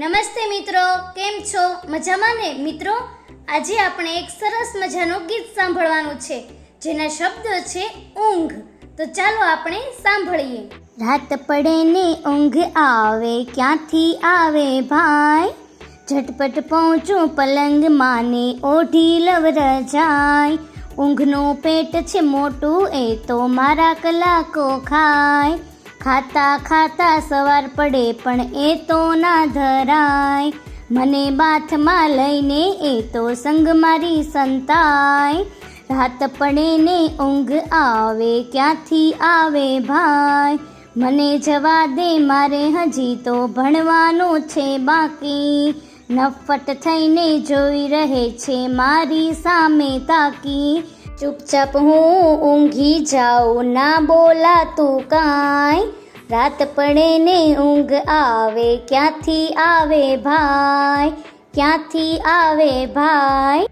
નમસ્તે મિત્રો, કેમ છો? મજામાં ને મિત્રો? આજે આપણે એક સરસ મજાનું ગીત સાંભળવાનું છે જેના શબ્દો છે ઊંઘ. તો ચાલો આપણે સાંભળીએ. રાત પડે ને ઊંઘ આવે, ક્યાંથી આવે ભાઈ? ઝટપટ પહોંચું પલંગ માને ઓઢી લવ રજાય. ઊંઘનું પેટ છે મોટું, એ તો મારા કલાકો ખાય. ખાતા ખાતા સવાર પડે પણ એ તો ના ધરાય. મને બાથમાં લઈને એ તો સંગ મારી સંતાય. રાત પડે ને ઊંઘ આવે, ક્યાંથી આવે ભાઈ? મને જવા દે, મારે હજી તો ભણવાનું છે બાકી. નફટ થઈને જોઈ રહે છે મારી સામે તાકી. ચૂપચાપ હું ઊંઘી જાઉં, ના બોલાતું કાંઈ. રાત પડે ને ઊંઘ આવે, ક્યાંથી આવે ભાઈ? ક્યાંથી આવે ભાઈ?